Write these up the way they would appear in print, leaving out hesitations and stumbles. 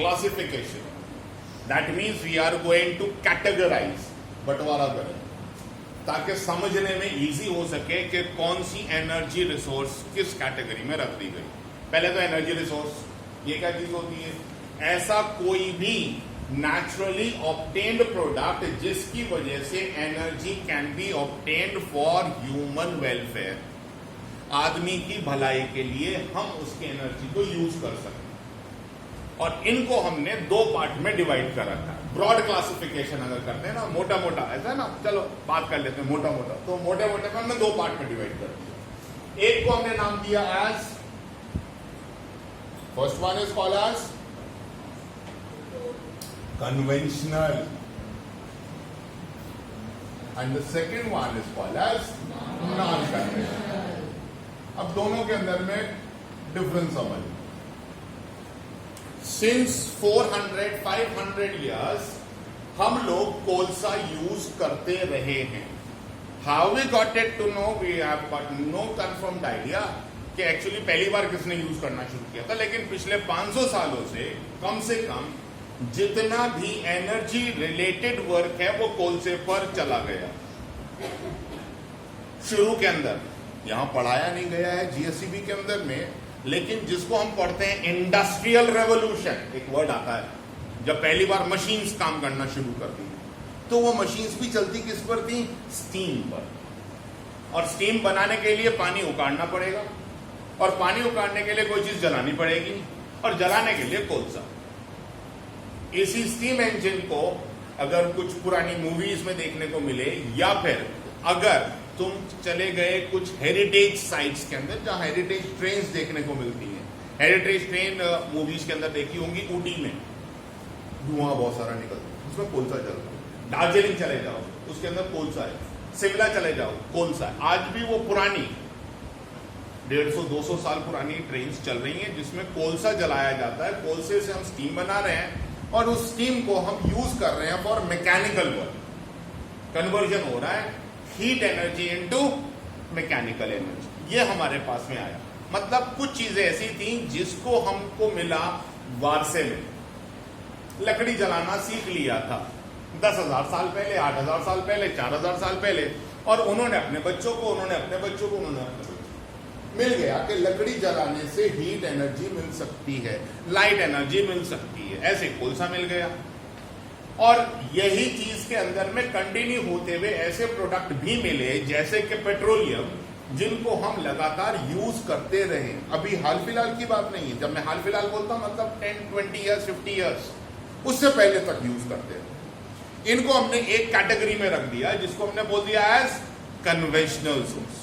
Classification, that means we are going to categorize, बंटवारा करें ताकि समझने में इजी हो सके कि कौन सी एनर्जी रिसोर्स किस कैटेगरी में रख दी गई। पहले तो एनर्जी रिसोर्स ये क्या चीज होती है? ऐसा कोई भी नेचुरली ऑब्टेन्ड प्रोडक्ट जिसकी वजह से energy can be obtained for human welfare, आदमी की भलाई के लिए हम उसकी एनर्जी को यूज कर सकते हैं। और इनको हमने दो पार्ट में डिवाइड कर रखा है। ब्रॉड क्लासिफिकेशन अगर करते हैं ना, मोटा मोटा ऐसा है ना, चलो बात कर लेते हैं मोटा मोटा, तो मोटे मोटे में हमने दो पार्ट में डिवाइड कर दिया। एक को हमने नाम दिया as, first one is called as conventional and the second one is called as non-conventional. अब दोनों के अंदर में डिफरेंस समझ। सिंस 400-500 years हम लोग कोलसा यूज करते रहे हैं। How we got it to know? We have got no confirmed idea कि एक्चुअली पहली बार किसने यूज करना शुरू किया था, लेकिन पिछले 500 सालों से कम जितना भी एनर्जी रिलेटेड वर्क है वो कोलसे पर चला गया। शुरू के अंदर यहां पढ़ाया नहीं गया है जीएससीबी के अंदर में, लेकिन जिसको हम पढ़ते हैं इंडस्ट्रियल रेवोल्यूशन, एक वर्ड आता है, जब पहली बार मशीन्स काम करना शुरू कर दी, तो वो मशीन्स भी चलती किस पर थी? स्टीम पर। और स्टीम बनाने के लिए पानी उकाड़ना पड़ेगा, और पानी उकाड़ने के लिए कोई चीज जलानी पड़ेगी, और जलाने के लिए कोलसा। इसी स्टीम इंजन को अगर कुछ पुरानी मूवीज में देखने को मिले, या फिर अगर तुम चले गए कुछ हेरिटेज साइट्स के अंदर जहां हेरिटेज ट्रेन्स देखने को मिलती हैं। हेरिटेज ट्रेन मूवीज के अंदर देखी होंगी, ऊटी में धुआं बहुत सारा निकलता है, उसमें कोलसा चलता है। दार्जिलिंग चले जाओ, उसके अंदर कोलसा है। शिमला चले जाओ, कोलसा है। आज भी वो पुरानी 150-200 साल पुरानी ट्रेन चल रही हैं जिसमें कोलसा जलाया जाता है। कोलसे से हम स्टीम बना रहे हैं और उस स्टीम को हम यूज कर रहे हैं फॉर मैकेनिकल वर्क। कन्वर्जन हो रहा है heat energy into mechanical energy. ये हमारे पास में आया। मतलब कुछ चीजें ऐसी थी जिसको हमको मिला वारसे में। लकड़ी जलाना सीख लिया था 10,000 साल पहले, 8,000 साल पहले, 4,000 साल पहले, और उन्होंने अपने बच्चों को, उन्होंने अपने बच्चों को, उन्होंने अपने बच्चों को। मिल गया कि लकड़ी जलाने से हीट एनर्जी मिल सकती है, लाइट एनर्जी मिल सकती है। ऐसे कोलसा मिल गया, और यही चीज के अंदर में कंटिन्यू होते हुए ऐसे प्रोडक्ट भी मिले जैसे कि पेट्रोलियम, जिनको हम लगातार यूज करते रहे। अभी हाल फिलहाल की बात नहीं है, जब मैं हाल फिलहाल बोलता हूं मतलब 10-20 ईयर्स, 50 ईयर्स, उससे पहले तक यूज करते रहे। इनको हमने एक कैटेगरी में रख दिया जिसको हमने बोल दिया एज कन्वेंशनल सोर्स,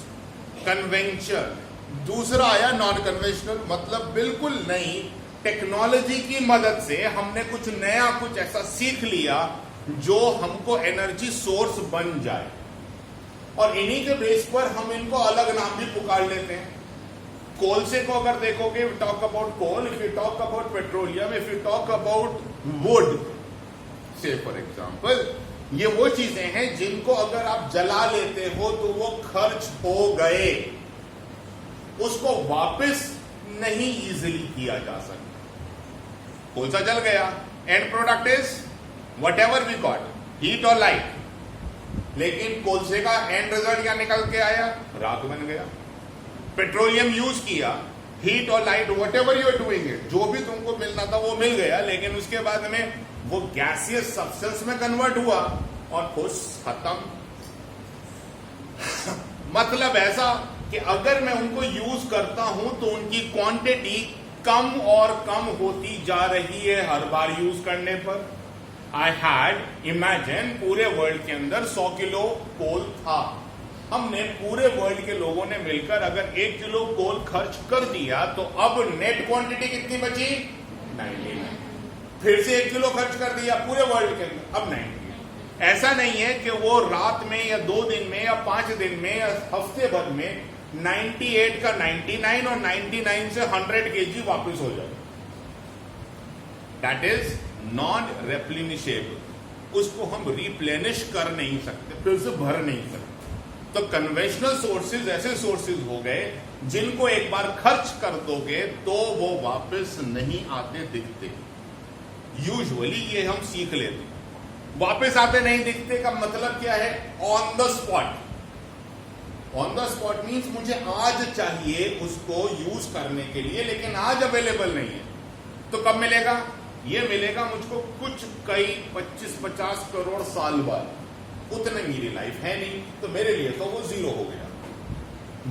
कन्वेंशन। दूसरा आया नॉन कन्वेंशनल, मतलब बिल्कुल नई टेक्नोलॉजी की मदद से हमने कुछ नया, कुछ ऐसा सीख लिया जो हमको एनर्जी सोर्स बन जाए, और इन्हीं के बेस पर हम इनको अलग नाम भी पुकार लेते हैं। कोलसे को अगर देखोगे, if you talk about coal, if you talk about petroleum, if you talk about wood say for example, ये वो चीजें हैं जिनको अगर आप जला लेते हो तो वो खर्च हो गए, उसको वापस नहीं इजीली किया जा सकता। कोलसा जल गया, end product is whatever we got, heat और लाइट। लेकिन कोलसे का एंड रिजल्ट क्या निकल के आया? राख बन गया। पेट्रोलियम यूज किया, हीट और light, whatever you are doing it, जो भी तुमको मिलना था वो मिल गया, लेकिन उसके बाद में वो गैसियस सब्सटेंस में कन्वर्ट हुआ और खुश खत्म। मतलब ऐसा कि अगर मैं उनको यूज करता हूं तो उनकी क्वांटिटी कम और कम होती जा रही है हर बार यूज करने पर। आई हैड इमेजिन पूरे वर्ल्ड के अंदर 100 किलो कोल था, हमने पूरे वर्ल्ड के लोगों ने मिलकर अगर 1 किलो कोल खर्च कर दिया तो अब नेट क्वांटिटी कितनी बची? 99। फिर से 1 किलो खर्च कर दिया पूरे वर्ल्ड के अंदर, अब 90। ऐसा नहीं है कि वो रात में या 2 दिन में या 5 दिन में या हफ्ते भर में 98 का 99 और 99 से 100 kg वापस हो जाए। दैट इज नॉन रेप्लिनिशेबल, उसको हम रिप्लेनिश कर नहीं सकते, फिर से भर नहीं सकते। तो कन्वेंशनल सोर्सेज ऐसे सोर्सेज हो गए जिनको एक बार खर्च कर दोगे तो वो वापस नहीं आते दिखते। यूजुअली ये हम सीख लेते हैं, वापस आते नहीं दिखते का मतलब क्या है? On the spot. On the spot means मुझे आज चाहिए उसको यूज करने के लिए, लेकिन आज अवेलेबल नहीं है। तो कब मिलेगा? ये मिलेगा मुझको कुछ कई 25-50 करोड़ साल बाद। उतने मेरी लाइफ है नहीं, तो मेरे लिए तो वो जीरो हो गया।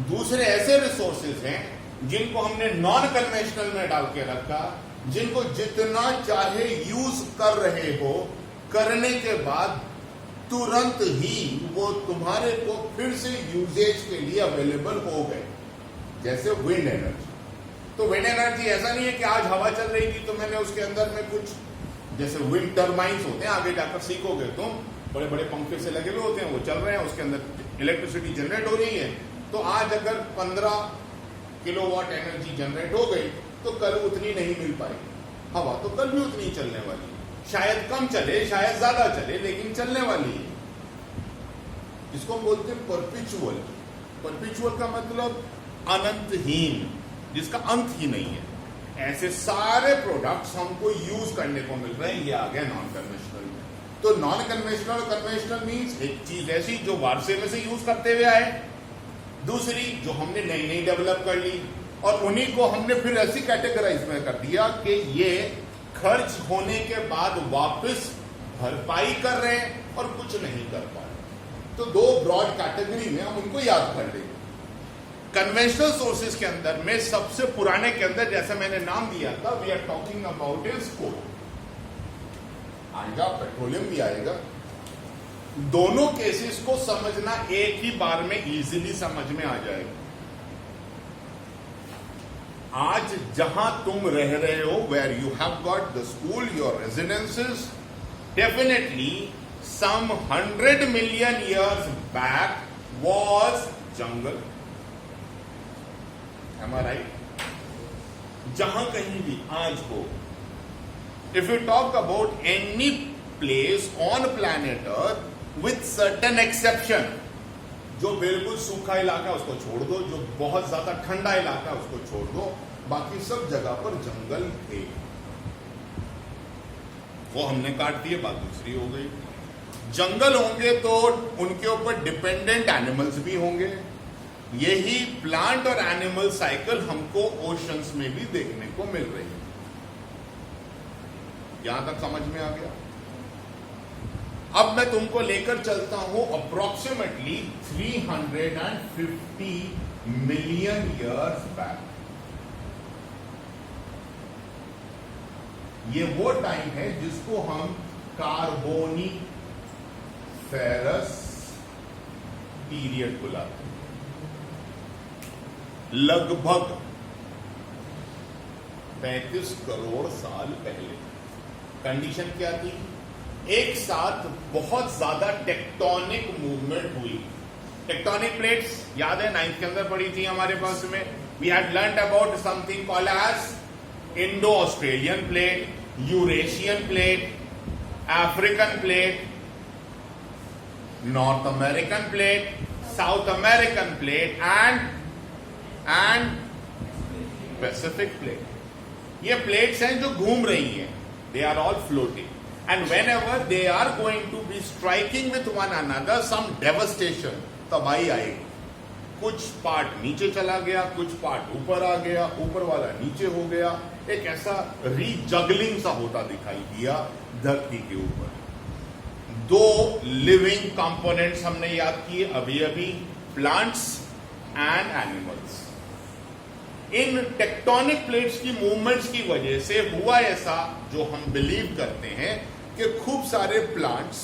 दूसरे ऐसे रिसोर्सेज हैं जिनको हमने नॉन कन्वेंशनल में डाल के रखा, जिनको जितना चाहे यूज कर रहे हो, करने के बाद तुरंत ही वो तुम्हारे को फिर से यूजेज के लिए अवेलेबल हो गए, जैसे विंड एनर्जी। तो विंड एनर्जी ऐसा नहीं है कि आज हवा चल रही थी तो मैंने उसके अंदर में कुछ, जैसे विंड टर्बाइंस होते हैं, आगे जाकर सीखोगे तुम, बड़े बड़े पंखे से लगे हुए होते हैं, वो चल रहे हैं, उसके अंदर इलेक्ट्रिसिटी जनरेट हो रही है। तो आज अगर 15 किलोवाट एनर्जी जनरेट हो गई तो कल उतनी नहीं मिल पाएगी। हवा तो कल भी उतनी चलने वाली है, शायद कम चले, शायद ज्यादा चले, लेकिन चलने वाली है। इसको बोलते हैं परपिचुअल। परपिचुअल का मतलब अनंतहीन, जिसका अंत ही नहीं है। ऐसे सारे प्रोडक्ट्स हमको यूज करने को मिल रहे हैं। ये आ गया नॉन कन्वेंशनल में। तो नॉन कन्वेंशनल और कन्वेंशनल मीन्स एक चीज ऐसी जो वारसे में से यूज करते हुए आए, दूसरी जो हमने नई नई डेवलप कर ली, और उन्हीं को हमने फिर ऐसी कैटेगराइज में कर दिया कि ये खर्च होने के बाद वापस भरपाई कर रहे हैं और कुछ नहीं कर पा रहे। तो दो ब्रॉड कैटेगरी में हम उनको याद कर लेंगे। कन्वेंशनल सोर्सेज के अंदर में सबसे पुराने के अंदर, जैसे मैंने नाम दिया था, we are talking about is coal. आएगा, पेट्रोलियम भी आएगा। दोनों केसेस को समझना एक ही बार में इजीली समझ में आ जाएगा। आज जहां तुम रह रहे हो, where you have got the school, your residences, definitely some 100 million years back was jungle. Am I right? जहां कहीं भी आज हो, if you talk about any place on planet Earth with certain exception, जो बिल्कुल सूखा इलाका है उसको छोड़ दो, जो बहुत ज्यादा ठंडा इलाका है उसको छोड़ दो, बाकी सब जगह पर जंगल थे। वो हमने काट दिए, बात दूसरी हो गई। जंगल होंगे तो उनके ऊपर डिपेंडेंट एनिमल्स भी होंगे। यही प्लांट और एनिमल साइकिल हमको ओशंस में भी देखने को मिल रही है। यहां तक समझ में आ गया? अब मैं तुमको लेकर चलता हूं अप्रोक्सीमेटली 350 मिलियन ईयर्स बैक। ये वो टाइम है जिसको हम कार्बोनी फेरस पीरियड बुलाते हैं। लगभग 35 करोड़ साल पहले कंडीशन क्या थी? एक साथ बहुत ज्यादा टेक्टोनिक मूवमेंट हुई। टेक्टोनिक प्लेट्स याद है, 9th के अंदर पड़ी थी हमारे पास में। We had learned about something called as Indo Australian plate, Eurasian plate, African plate, North American plate, South American plate and Pacific plate. ये प्लेट्स हैं जो घूम रही हैं, they are all floating, and whenever they are going to be striking with one another, some devastation, तबाही आएगी। कुछ part नीचे चला गया, कुछ पार्ट ऊपर आ गया, ऊपर वाला नीचे हो गया। एक ऐसा रीजगलिंग सा होता दिखाई दिया धरती के ऊपर। दो लिविंग कंपोनेंट्स हमने याद किए अभी अभी, plants and animals. In tectonic plates की मूवमेंट्स की वजह से हुआ ऐसा, जो हम बिलीव करते हैं कि खूब सारे प्लांट्स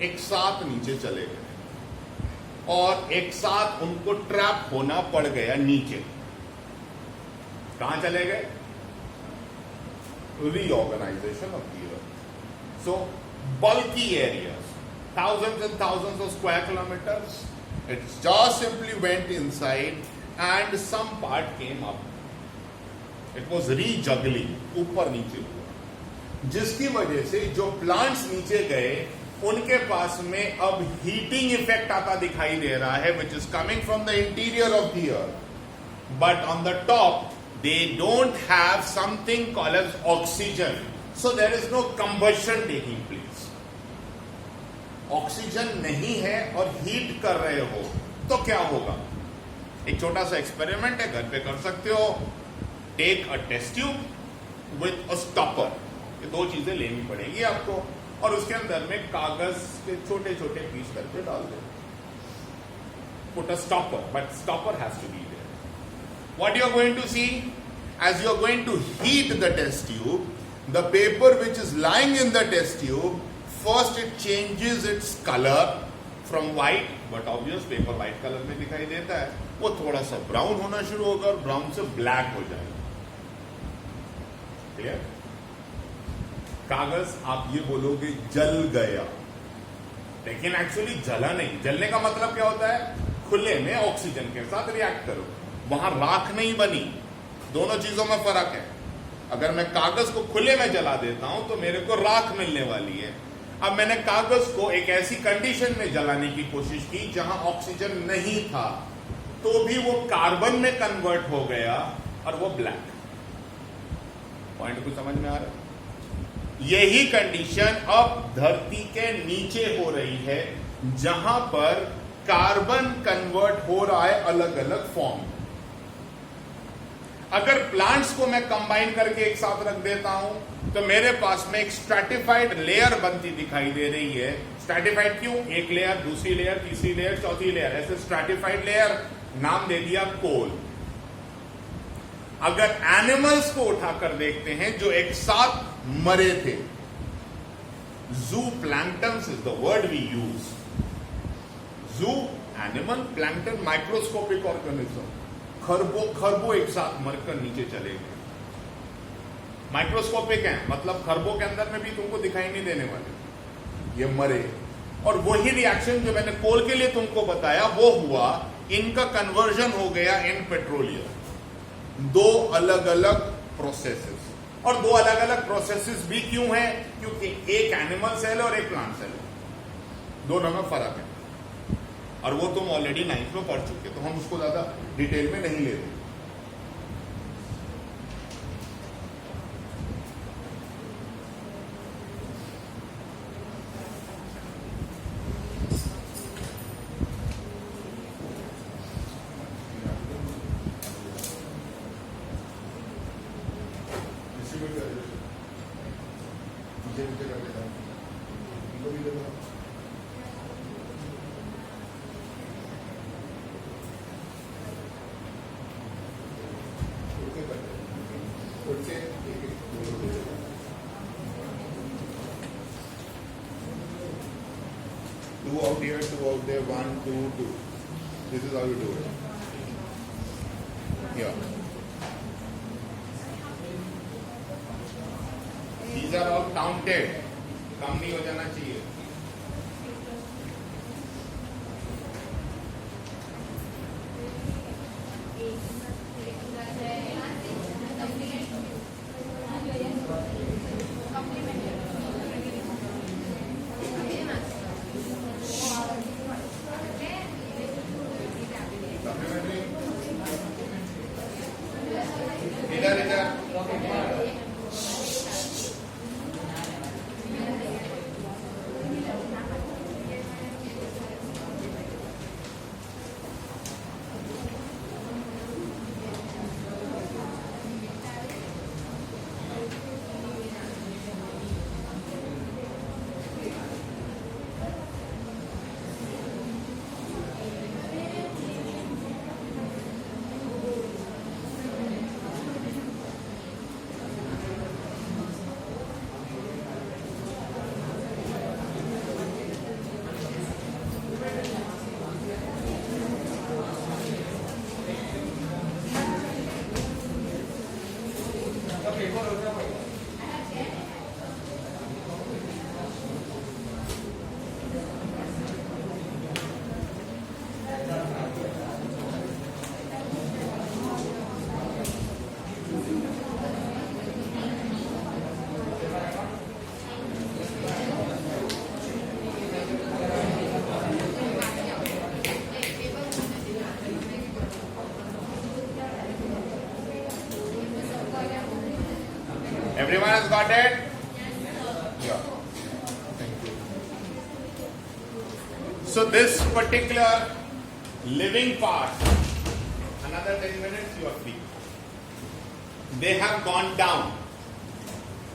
एक साथ नीचे चले गए और एक साथ उनको ट्रैप होना पड़ गया नीचे। कहां चले गए? Reorganization of the earth. So bulky areas, thousands and thousands of square kilometers, it just simply went inside and some part came up. It was rejuggling, ऊपर नीचे हुआ, जिसकी वजह से जो प्लांट्स नीचे गए उनके पास में अब हीटिंग इफेक्ट आता दिखाई दे रहा है, which is coming from the interior of the earth, but on the top they don't have something called as oxygen. So there is no combustion taking place. Oxygen नहीं है और हीट कर रहे हो तो क्या होगा? एक छोटा सा एक्सपेरिमेंट है, घर पे कर सकते हो. Take a test tube with a stopper. ये दो चीजें लेनी पड़ेगी आपको और उसके अंदर में कागज के छोटे छोटे पीस करके डाल दो. Put a stopper, but stopper has to be there. What you are going to see as you are going to heat the test tube, the paper which is lying in the test tube, first it changes its color from white, but obvious paper white color में दिखाई देता है, वो थोड़ा सा brown होना शुरू होगा और ब्राउन से ब्लैक हो जाएगा. क्लियर? कागज आप ये बोलोगे जल गया, लेकिन एक्चुअली जला नहीं. जलने का मतलब क्या होता है? खुले में ऑक्सीजन के साथ रिएक्ट करो, वहां राख नहीं बनी. दोनों चीजों में फर्क है. अगर मैं कागज को खुले में जला देता हूं तो मेरे को राख मिलने वाली है. अब मैंने कागज को एक ऐसी कंडीशन में जलाने की कोशिश की जहां ऑक्सीजन नहीं था, तो भी वो कार्बन में कन्वर्ट हो गया और वो ब्लैक. पॉइंट को समझ में आ रहा है? यही कंडीशन अब धरती के नीचे हो रही है, जहां पर कार्बन कन्वर्ट हो रहा है अलग अलग फॉर्म. अगर प्लांट्स को मैं कंबाइन करके एक साथ रख देता हूं तो मेरे पास में एक स्ट्रैटिफाइड लेयर बनती दिखाई दे रही है. स्ट्रैटिफाइड क्यों? एक लेयर, दूसरी लेयर, तीसरी लेयर, चौथी लेयर, ऐसे स्ट्रैटिफाइड लेयर. नाम दे दिया कोल. अगर एनिमल्स को उठाकर देखते हैं जो एक साथ मरे थे, zooplankton is the word we use. Zoo animal, plankton microscopic organism. खरबों एक साथ मरकर नीचे चले गए. माइक्रोस्कोपिक है मतलब खरबों के अंदर में भी तुमको दिखाई नहीं देने वाले, ये मरे. और वही रिएक्शन जो मैंने कोल के लिए तुमको बताया वो हुआ. इनका कन्वर्जन हो गया इन पेट्रोलियम. दो अलग अलग प्रोसेसेस. और दो अलग अलग प्रोसेसेस भी क्यों है? क्योंकि एक एनिमल सेल और एक प्लांट सेल है, दोनों में फर्क है. और वो तुम ऑलरेडी 9th में पढ़ चुके, तो हम उसको ज्यादा डिटेल में नहीं लेते. Two out here, two out there, 1, 2, 2. This is how you do it. Here. These are all counted. कम नहीं हो जाना चाहिए. Everyone has got it? Yeah. Thank you. So this particular living part, another 10 minutes you are free. They have gone down.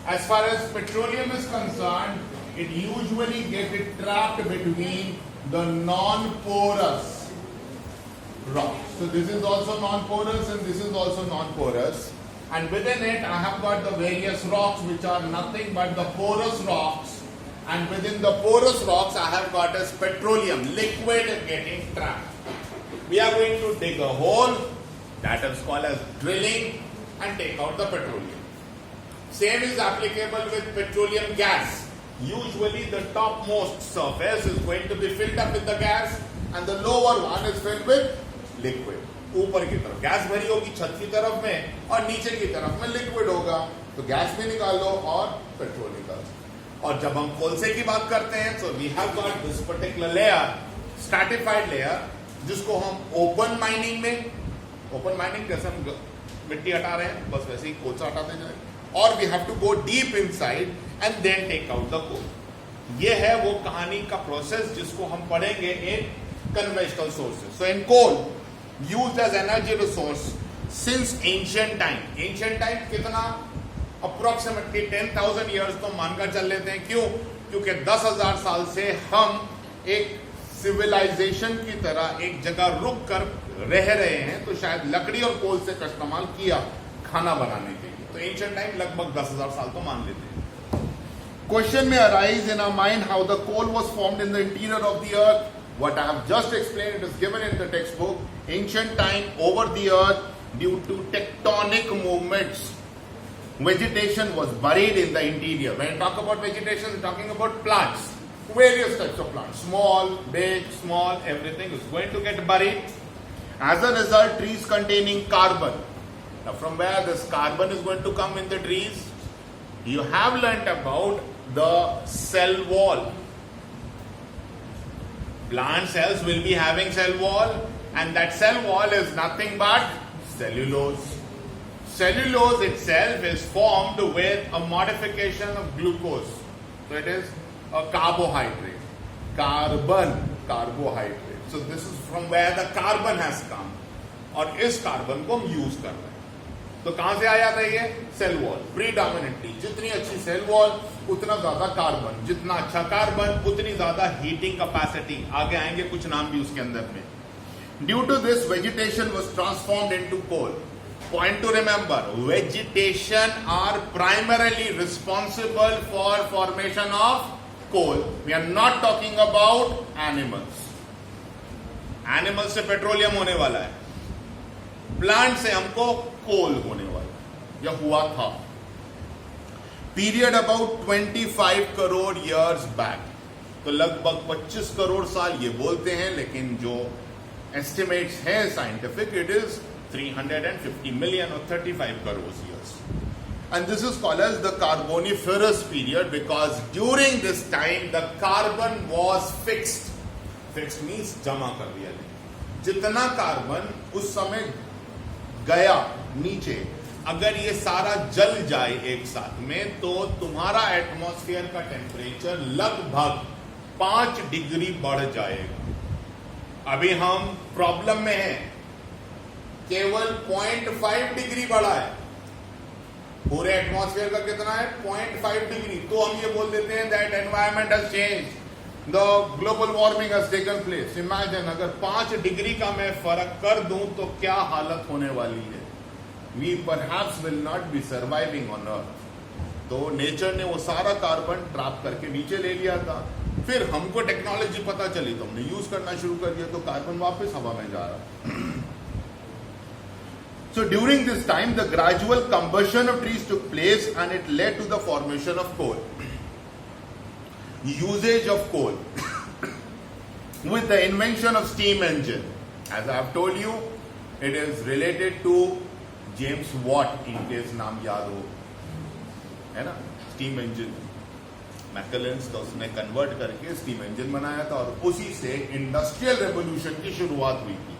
As far as petroleum is concerned, it usually gets trapped between the non-porous rock. So this is also non-porous and this is also non-porous. And within it I have got the various rocks which are nothing but the porous rocks. And within the porous rocks I have got as petroleum, liquid getting trapped. We are going to dig a hole, that is called as drilling, and take out the petroleum. Same is applicable with petroleum gas. Usually the topmost surface is going to be filled up with the gas and the lower one is filled with liquid. ऊपर की तरफ gas भरी होगी छत की तरफ में और नीचे की तरफ में लिक्विड होगा, तो गैस भी निकालो और पेट्रोल निकालो. और जब हम कोलसे की बात करते हैं तो we have got this particular layer, stratified layer, जिसको हम ओपन माइनिंग में, ओपन माइनिंग जैसे हम मिट्टी हटा रहे हैं बस वैसे ही कोलसा हटाते जाए, और we have to go deep inside and then take out the coal. ये है वो कहानी का प्रोसेस जिसको हम पढ़ेंगे in conventional sources. So in coal used as energy resource since ancient time. Ancient time कितना? Approximately 10,000 years तो मानकर चल लेते हैं. क्यों? क्योंकि 10,000 साल से हम एक सिविलाइजेशन की तरह एक जगह रुक कर रह रहे हैं, तो शायद लकड़ी और कोल से का इस्तेमाल किया खाना बनाने के लिए. तो एंशिएंट टाइम लगभग 10,000 साल तो मान लेते हैं. Question may arise in our mind how the coal was formed in the interior of the earth. What I have just explained, it is given in the textbook. Ancient time over the earth, due to tectonic movements, vegetation was buried in the interior. When I talk about vegetation, I'm talking about plants, various types of plants, small, big, small, everything is going to get buried. As a result, trees containing carbon. Now, from where this carbon is going to come in the trees? You have learnt about the cell wall. Plant cells will be having cell wall, and that cell wall is nothing but cellulose. Cellulose itself is formed with a modification of glucose. So it is a carbohydrate. Carbon, carbohydrate. So this is from where the carbon has come. और इस carbon को हम use कर रहे हैं. तो कहां से आया था ये? Cell wall. प्रीडोमिनेंटली जितनी अच्छी सेल वॉल उतना ज्यादा कार्बन, जितना अच्छा कार्बन उतनी ज्यादा हीटिंग कैपेसिटी. आगे आएंगे कुछ नाम भी उसके अंदर में. Due to this vegetation was transformed into coal. Point to remember, vegetation are primarily responsible for formation of coal. We are not talking about animals. Animals से पेट्रोलियम होने वाला है, प्लांट से हमको कोल होने वाला या हुआ था. Period about 25 crore years back. तो लगभग 25 करोड़ साल ये बोलते हैं, लेकिन जो एस्टिमेट्स है scientific, it is 350 million or 35 crores years. And this is called as the Carboniferous period because during this time the carbon was fixed. Fixed means जमा कर दिया. जितना कार्बन उस समय गया नीचे, अगर ये सारा जल जाए एक साथ में, तो तुम्हारा एटमॉस्फेयर का टेम्परेचर लगभग 5 डिग्री बढ़ जाएगा. अभी हम प्रॉब्लम में हैं, केवल 0.5 डिग्री बढ़ा है. पूरे एटमॉस्फेयर का कितना है? 0.5 डिग्री. तो हम ये बोल देते हैं that environment has change, the global warming has taken place. Imagine अगर 5 डिग्री का मैं फर्क कर दूं तो क्या हालत होने वाली है. We perhaps will not be surviving on earth. तो नेचर ने वो सारा कार्बन ट्रैप करके नीचे ले लिया था. फिर हमको टेक्नोलॉजी पता चली तो हमने यूज करना शुरू कर दिया, तो कार्बन वापस हवा में जा रहा. So during this time, the gradual combustion of trees took place and it led to the formation of coal. Usage of coal with the invention of steam engine. As I have told you, it is related to James Watt, in case नाम याद हो, है ना? Steam engine. मैकलेंस तो उसने convert करके steam engine बनाया था और उसी से इंडस्ट्रियल रेवोल्यूशन की शुरुआत हुई थी,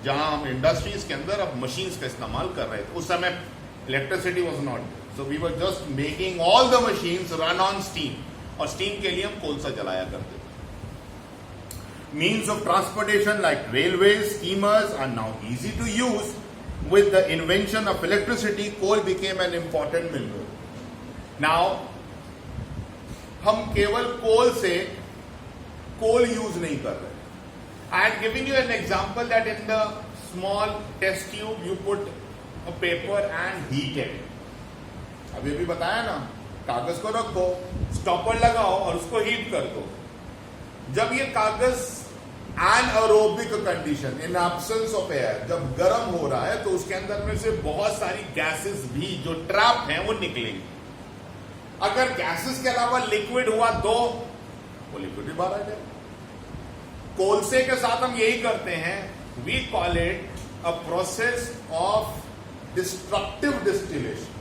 जहां हम इंडस्ट्रीज के अंदर अब मशीन्स का इस्तेमाल कर रहे थे. उस समय electricity was not. So we were just making all the machines run on steam. और steam के लिए हम कोलसा जलाया करते थे. Means of transportation like railways, steamers are now easy to use. With the invention of electricity, coal became an important mineral. Now, हम केवल कोल से कोल यूज नहीं कर रहे. I am giving you an example that in the small test tube you put a paper and heat it. अभी भी बताया ना, कागज को रखो, स्टॉपर लगाओ और उसको हीट कर दो. जब ये कागज anaerobic condition in absence of air जब गर्म हो रहा है तो उसके अंदर में से बहुत सारी गैसेस भी जो ट्रैप हैं वो निकलेंगी. अगर गैसेस के अलावा लिक्विड हुआ तो वो लिक्विड भी बाहर आ जाए. कोलसे के साथ हम यही करते हैं. We call it a process of destructive distillation.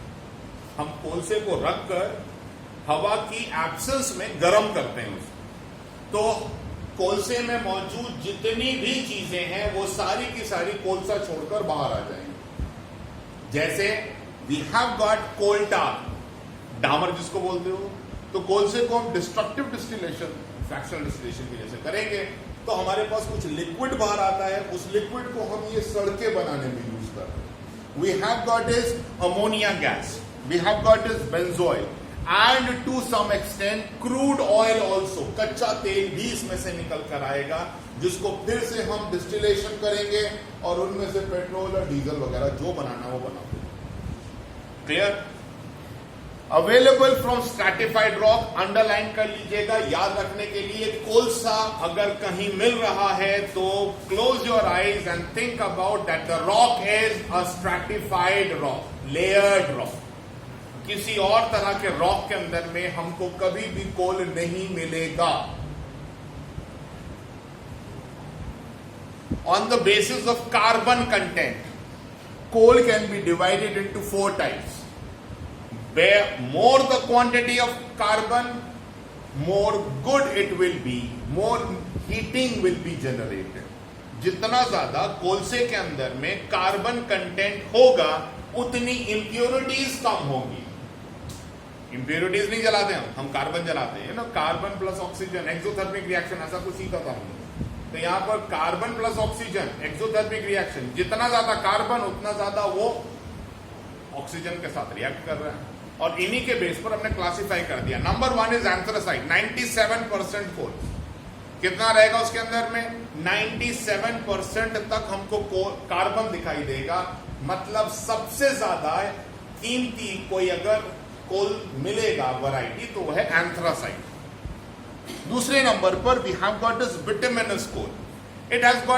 हम कोलसे को रखकर हवा की एब्सेंस में गर्म करते हैं उसको. तो कोलसे में मौजूद जितनी भी चीजें हैं वो सारी की सारी कोलसा छोड़कर बाहर आ जाएंगी. जैसे वी हैव गॉट कोल टार, डामर जिसको बोलते हो. तो कोलसे को हम डिस्ट्रक्टिव डिस्टिलेशन, फ्रैक्शनल डिस्टिलेशन की जैसे करेंगे तो हमारे पास कुछ लिक्विड बाहर आता है. उस लिक्विड को हम ये सड़कें बनाने में यूज कर रहे हैं. We have got is ammonia gas, we have got is benzoyl and to some extent crude oil also. कच्चा तेल भी इसमें से निकल कर आएगा जिसको फिर से हम डिस्टिलेशन करेंगे और उनमें से पेट्रोल और डीजल वगैरह जो बनाना वो बनाते हैं. Clear? Available from stratified rock. Underline कर लीजिएगा याद रखने के लिए. कोलसा अगर कहीं मिल रहा है तो close your eyes and think about that the rock is a stratified rock, layered rock. किसी और तरह के रॉक के अंदर में हमको कभी भी कोल नहीं मिलेगा. On the basis of carbon content, coal can be divided into 4 types. Where more the quantity of carbon, more good it will be, more heating will be generated. जितना ज्यादा कोलसे के अंदर में कार्बन कंटेंट होगा उतनी इंप्योरिटीज कम होंगी. Impurities नहीं जलाते हम कार्बन जलाते हैं ना. Carbon plus oxygen, exothermic reaction, ऐसा कुछ सीखा था हमने. तो यहां पर carbon plus oxygen, exothermic reaction, जितना ज्यादा कार्बन उतना ज्यादा वो ऑक्सीजन के साथ रिएक्ट कर रहा है. और इन्हीं के बेस पर हमने क्लासिफाई कर दिया. नंबर 1 इज एंथ्रासाइट, 97% कोल. कितना रहेगा उसके अंदर में? 97% तक हमको कार्बन दिखाई देगा. मतलब सबसे ज्यादा कीमती कोई अगर कोल मिलेगा वैरायटी तो वह है एंथ्रासाइट. दूसरे नंबर पर we have got this bituminous coal. It has got